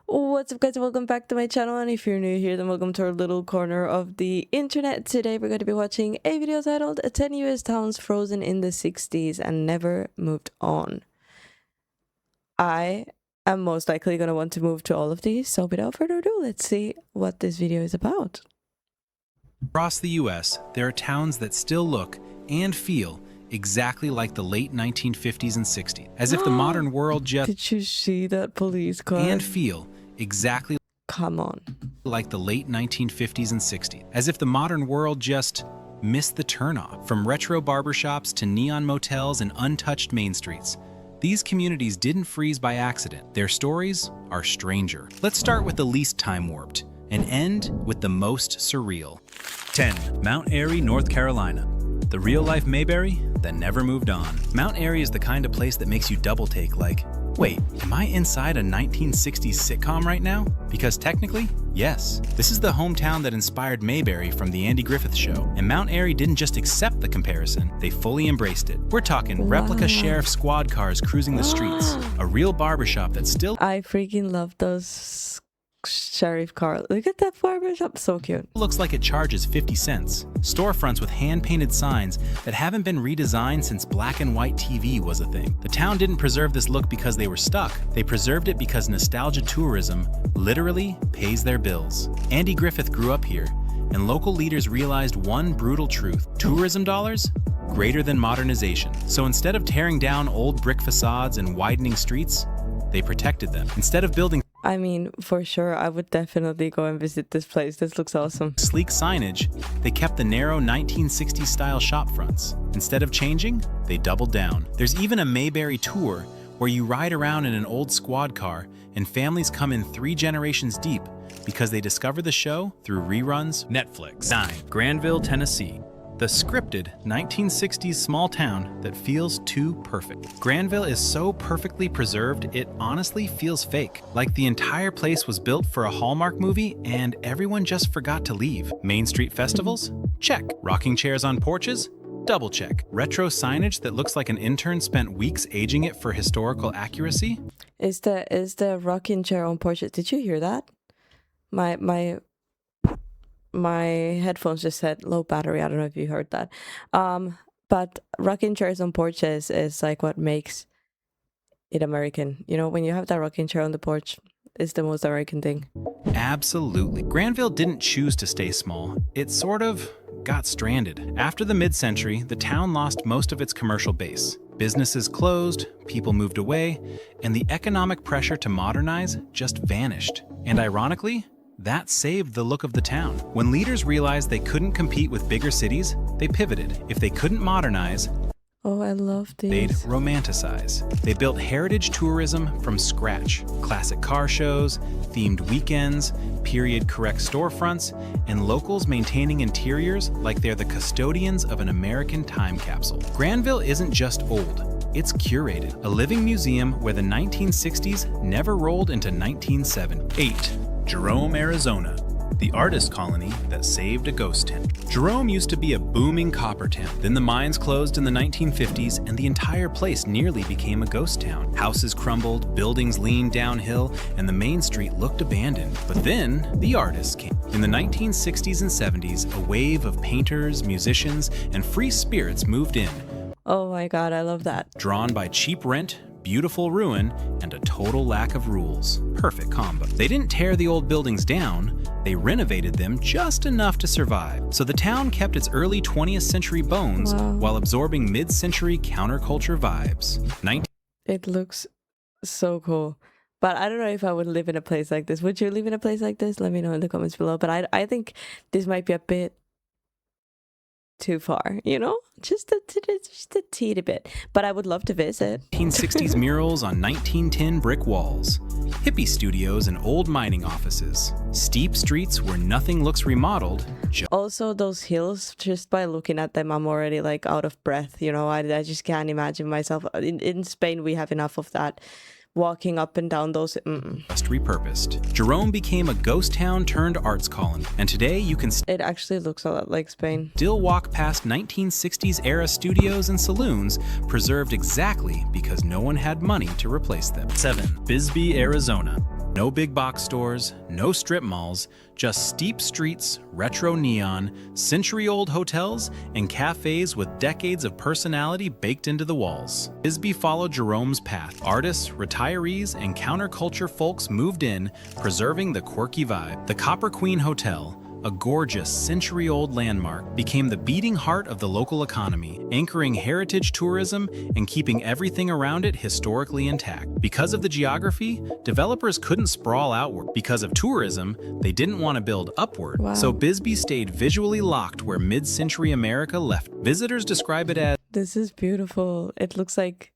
What's up, guys? Welcome back to my channel, and if you're new here, then welcome to our little corner of the internet. Today we're going to be watching a video titled 10 US towns frozen in the 60s and never moved on. I am most likely going to want to move to all of these, so without further ado, let's see what this video is about. Across the US, there are towns that still look and feel exactly like the late 1950s and 60s, as if the modern world just Did you see that police car? and feel exactly Come on. like the late 1950s and 60s, as if the modern world just missed the turnoff. From retro barbershops to neon motels and untouched main streets, these communities didn't freeze by accident. Their stories are stranger. Let's start with the least time-warped and end with the most surreal. 10. Mount Airy, North Carolina. The real-life Mayberry that never moved on. Mount Airy is the kind of place that makes you double-take like, wait, am I inside a 1960s sitcom right now? Because technically, yes. This is the hometown that inspired Mayberry from The Andy Griffith Show. And Mount Airy didn't just accept the comparison, they fully embraced it. We're talking replica sheriff squad cars cruising the streets, a real barbershop that still I freaking love those sheriff car. Look at that barbershop, so cute. looks like it charges 50 cents. Storefronts with hand-painted signs that haven't been redesigned since black and white TV was a thing. The town didn't preserve this look because they were stuck. They preserved it because nostalgia tourism literally pays their bills. Andy Griffith grew up here, and local leaders realized one brutal truth: tourism dollars greater than modernization. So instead of tearing down old brick facades and widening streets, they protected them. Instead of building I mean, for sure, I would definitely go and visit this place. This looks awesome. sleek signage, they kept the narrow 1960s style shop fronts. Instead of changing, they doubled down. There's even a Mayberry tour where you ride around in an old squad car and families come in 3 generations deep because they discover the show through reruns. Netflix. 9. Granville, Tennessee. The scripted 1960s small town that feels too perfect. Granville is so perfectly preserved, it honestly feels fake. Like the entire place was built for a Hallmark movie and everyone just forgot to leave. Main Street festivals? Check. Rocking chairs on porches? Double check. Retro signage that looks like an intern spent weeks aging it for historical accuracy? Is the rocking chair on porches? Did you hear that? My headphones just said low battery. I don't know if you heard that. But rocking chairs on porches is like what makes it American. You know, when you have that rocking chair on the porch, it's the most American thing. Absolutely. Granville didn't choose to stay small. It sort of got stranded. After the mid-century, the town lost most of its commercial base. Businesses closed, people moved away, and the economic pressure to modernize just vanished. And ironically, that saved the look of the town. When leaders realized they couldn't compete with bigger cities, they pivoted. If they couldn't modernize, Oh, I love they'd these. romanticize. They built heritage tourism from scratch. Classic car shows, themed weekends, period-correct storefronts, and locals maintaining interiors like they're the custodians of an American time capsule. Granville isn't just old, it's curated. A living museum where the 1960s never rolled into 1970. 8. Jerome, Arizona. The artist colony that saved a ghost town. Jerome used to be a booming copper town. Then the mines closed in the 1950s and the entire place nearly became a ghost town. Houses crumbled, buildings leaned downhill, and the main street looked abandoned. But then the artists came. In the 1960s and 70s, a wave of painters, musicians, and free spirits moved in. Oh my god, I love that. Drawn by cheap rent, beautiful ruin, and a total lack of rules. Perfect combo. They didn't tear the old buildings down, they renovated them just enough to survive. So the town kept its early 20th century bones while absorbing mid-century counterculture vibes. It looks so cool. But I don't know if I would live in a place like this. Would you live in a place like this? Let me know in the comments below. But I think this might be a bit too far, you know, just a teeny bit, but I would love to visit. 1960s murals on 1910 brick walls, hippie studios and old mining offices, steep streets where nothing looks remodeled. Also those hills, just by looking at them I'm already like out of breath, you know. I just can't imagine myself in Spain. We have enough of that, walking up and down those. Just repurposed. Jerome became a ghost town turned arts colony, and today you can It actually looks a lot like Spain. still walk past 1960s era studios and saloons preserved exactly because no one had money to replace them. 7. Bisbee, Arizona. No big box stores, no strip malls, just steep streets, retro neon, century-old hotels, and cafes with decades of personality baked into the walls. Bisbee followed Jerome's path. Artists, retirees, and counterculture folks moved in, preserving the quirky vibe. The Copper Queen Hotel, a gorgeous century-old landmark, became the beating heart of the local economy, anchoring heritage tourism and keeping everything around it historically intact. Because of the geography, developers couldn't sprawl outward. Because of tourism, they didn't want to build upward. Wow. So Bisbee stayed visually locked where mid-century America left. Visitors describe it as This is beautiful. It looks like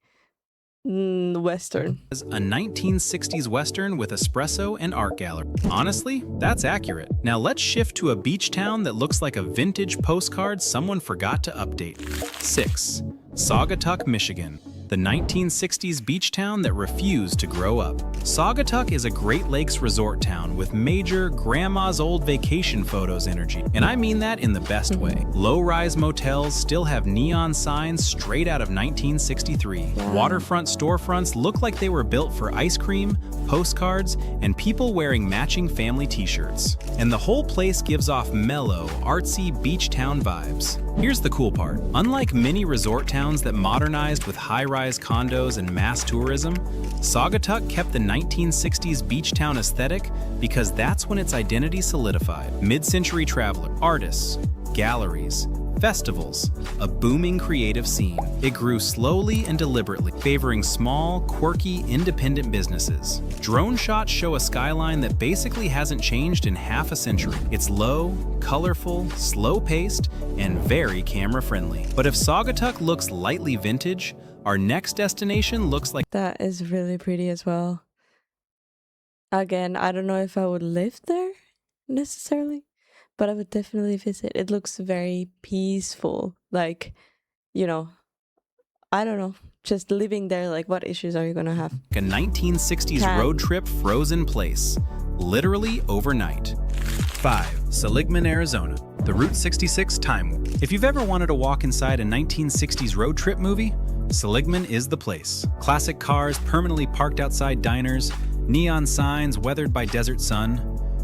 Western. a 1960s Western with espresso and art gallery. Honestly, that's accurate. Now let's shift to a beach town that looks like a vintage postcard someone forgot to update. 6. Saugatuck, Michigan. The 1960s beach town that refused to grow up. Saugatuck is a Great Lakes resort town with major grandma's old vacation photos energy. And I mean that in the best way. Low-rise motels still have neon signs straight out of 1963. Waterfront storefronts look like they were built for ice cream, postcards, and people wearing matching family t-shirts. And the whole place gives off mellow, artsy beach town vibes. Here's the cool part. Unlike many resort towns that modernized with high-rise condos and mass tourism, Saugatuck kept the 1960s beach town aesthetic because that's when its identity solidified. Mid-century traveler, artists, galleries, festivals, a booming creative scene. It grew slowly and deliberately, favoring small, quirky, independent businesses. Drone shots show a skyline that basically hasn't changed in half a century. It's low, colorful, slow-paced, and very camera-friendly. But if Saugatuck looks lightly vintage, our next destination looks like That is really pretty as well. Again, I don't know if I would live there necessarily, but I would definitely visit. It looks very peaceful. Like, you know, I don't know. Just living there, like, what issues are you gonna have? a 1960s road trip frozen place, literally overnight. 5. Seligman, Arizona. The Route 66 time warp. If you've ever wanted to walk inside a 1960s road trip movie, Seligman is the place. Classic cars permanently parked outside diners, neon signs weathered by desert sun,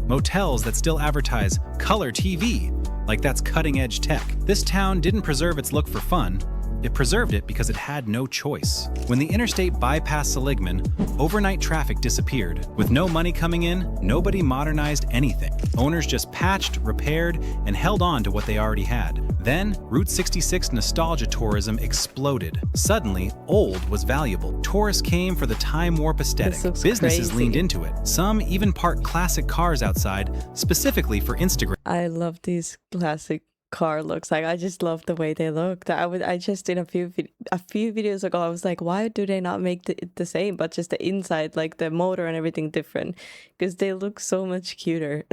motels that still advertise color TV, like that's cutting-edge tech. This town didn't preserve its look for fun. It preserved it because it had no choice. When the interstate bypassed Seligman, overnight traffic disappeared. With no money coming in, nobody modernized anything. Owners just patched, repaired, and held on to what they already had. Then, Route 66 nostalgia tourism exploded. Suddenly, old was valuable. Tourists came for the time warp aesthetic. Businesses leaned into it. Some even parked classic cars outside, specifically for Instagram. I love these classic car looks. Like, I just love the way they look. I just in a few videos ago, I was like, why do they not make it the same, but just the inside, like the motor and everything different? Because they look so much cuter.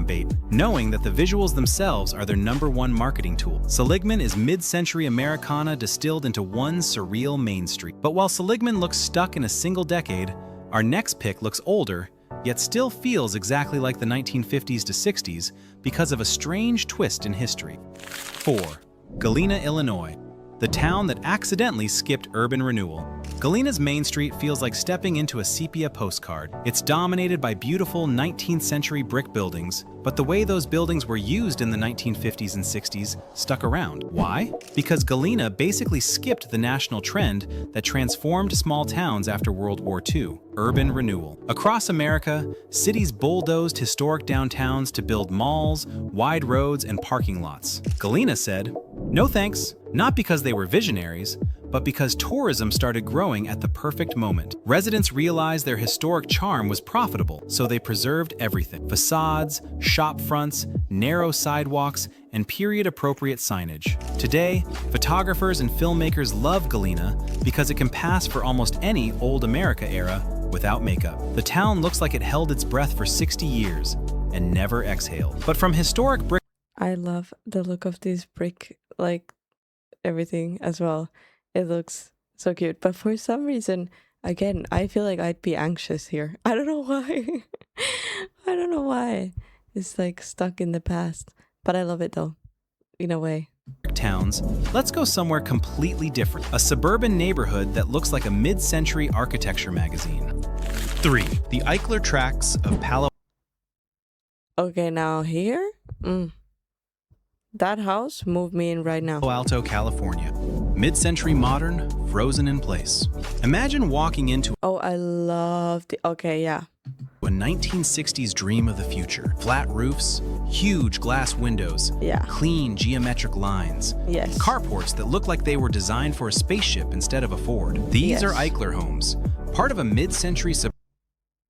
Bait, knowing that the visuals themselves are their #1 marketing tool. Seligman is mid-century Americana distilled into one surreal Main Street. But while Seligman looks stuck in a single decade, our next pick looks older, yet still feels exactly like the 1950s to 60s because of a strange twist in history. 4. Galena, Illinois. The town that accidentally skipped urban renewal. Galena's Main Street feels like stepping into a sepia postcard. It's dominated by beautiful 19th century brick buildings, but the way those buildings were used in the 1950s and 60s stuck around. Why? Because Galena basically skipped the national trend that transformed small towns after World War II, urban renewal. Across America, cities bulldozed historic downtowns to build malls, wide roads, and parking lots. Galena said, no thanks, not because they were visionaries, but because tourism started growing at the perfect moment. Residents realized their historic charm was profitable, so they preserved everything. Facades, shop fronts, narrow sidewalks, and period-appropriate signage. Today, photographers and filmmakers love Galena because it can pass for almost any old America era without makeup. The town looks like it held its breath for 60 years and never exhaled. But from historic brick... I love the look of these brick, like, everything as well. It looks so cute. But for some reason, again, I feel like I'd be anxious here. I don't know why. I don't know why. It's like stuck in the past. But I love it though, in a way. towns, let's go somewhere completely different. A suburban neighborhood that looks like a mid-century architecture magazine. 3. The Eichler Tracts of Palo Okay, now here, that house moved me in right now. Alto, California. Mid-century modern, frozen in place. Imagine walking into Oh, I love the, okay, yeah. a 1960s dream of the future. Flat roofs, huge glass windows, Yeah. clean geometric lines, Yes. carports that look like they were designed for a spaceship instead of a Ford. These are Yes. Eichler homes, part of a mid-century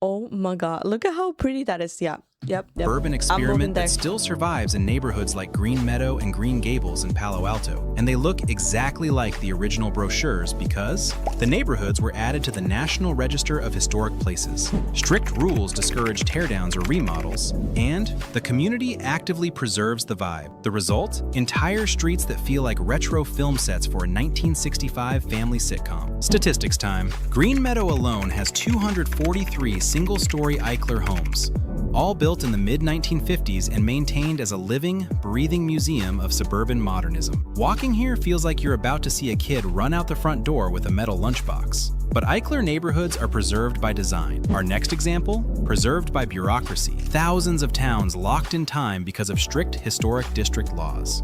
Oh my God, look at how pretty that is. Yeah, yep. suburban I'm moving experiment there. that still survives in neighborhoods like Green Meadow and Green Gables in Palo Alto. And they look exactly like the original brochures because the neighborhoods were added to the National Register of Historic Places. Strict rules discourage teardowns or remodels, and the community actively preserves the vibe. The result? Entire streets that feel like retro film sets for a 1965 family sitcom. Statistics time. Green Meadow alone has 243 single-story Eichler homes, all built in the mid-1950s and maintained as a living, breathing museum of suburban modernism. Walking here feels like you're about to see a kid run out the front door with a metal lunchbox. But Eichler neighborhoods are preserved by design. Our next example, preserved by bureaucracy. Thousands of towns locked in time because of strict historic district laws.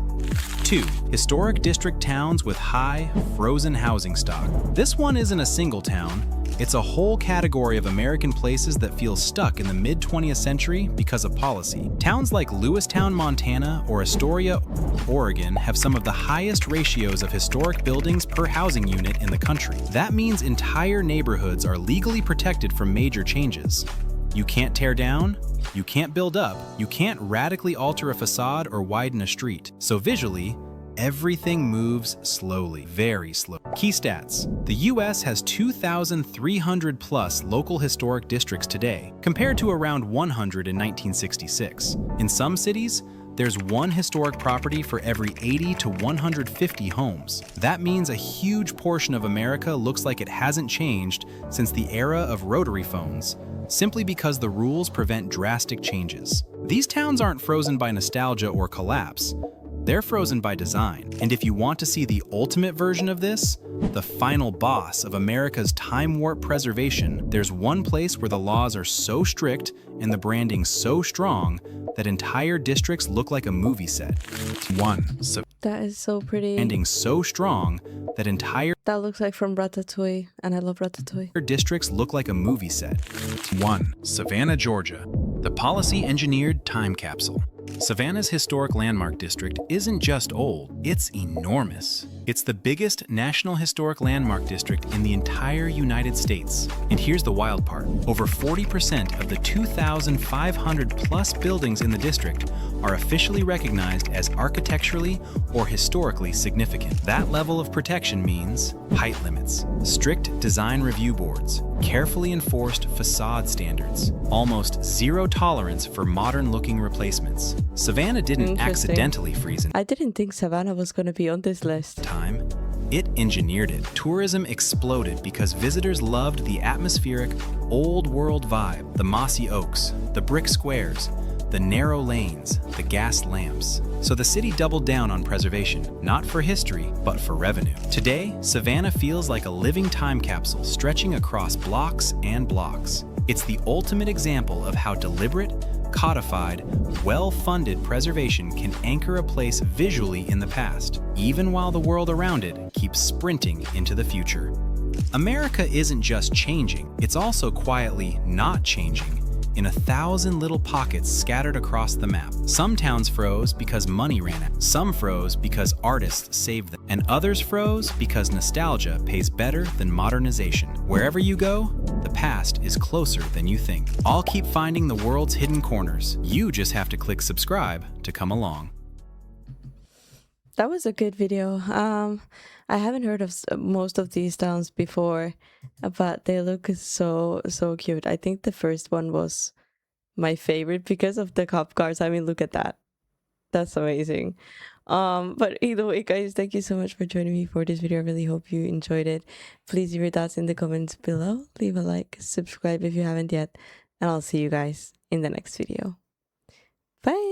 2. Historic district towns with high, frozen housing stock. This one isn't a single town. It's a whole category of American places that feel stuck in the mid-20th century because of policy. Towns like Lewistown, Montana, or Astoria, Oregon have some of the highest ratios of historic buildings per housing unit in the country. That means entire neighborhoods are legally protected from major changes. You can't tear down, you can't build up, you can't radically alter a facade or widen a street. So visually, everything moves slowly, very slow. Key stats. The US has 2,300 plus local historic districts today, compared to around 100 in 1966. In some cities, there's one historic property for every 80 to 150 homes. That means a huge portion of America looks like it hasn't changed since the era of rotary phones, simply because the rules prevent drastic changes. These towns aren't frozen by nostalgia or collapse. They're frozen by design. And if you want to see the ultimate version of this, the final boss of America's time warp preservation, there's one place where the laws are so strict and the branding so strong that entire districts look like a movie set. 1. That is so pretty. Branding so strong that entire That looks like from Ratatouille, and I love Ratatouille. districts look like a movie set. 1. Savannah, Georgia. The policy-engineered time capsule. Savannah's historic landmark district isn't just old, it's enormous. It's the biggest national historic landmark district in the entire United States. And here's the wild part. Over 40% of the 2,500 plus buildings in the district are officially recognized as architecturally or historically significant. That level of protection means height limits, strict design review boards, carefully enforced facade standards, almost zero tolerance for modern-looking replacements. Savannah didn't Interesting. accidentally freeze in I didn't think Savannah was going to be on this list. time. It engineered it. Tourism exploded because visitors loved the atmospheric, old world vibe, the mossy oaks, the brick squares, the narrow lanes, the gas lamps. So the city doubled down on preservation, not for history, but for revenue. Today, Savannah feels like a living time capsule stretching across blocks and blocks. It's the ultimate example of how deliberate, codified, well-funded preservation can anchor a place visually in the past, even while the world around it keeps sprinting into the future. America isn't just changing, it's also quietly not changing in 1,000 little pockets scattered across the map. Some towns froze because money ran out, some froze because artists saved them, and others froze because nostalgia pays better than modernization. Wherever you go, the past is closer than you think. I'll keep finding the world's hidden corners. You just have to click subscribe to come along. That was a good video. I haven't heard of most of these towns before, but they look so cute. I think the first one was my favorite because of the cop cars. I mean, look at that. That's amazing. But either way, guys, thank you so much for joining me for this video. I really hope you enjoyed it. Please leave your thoughts in the comments below. Leave a like, subscribe if you haven't yet, and I'll see you guys in the next video. Bye.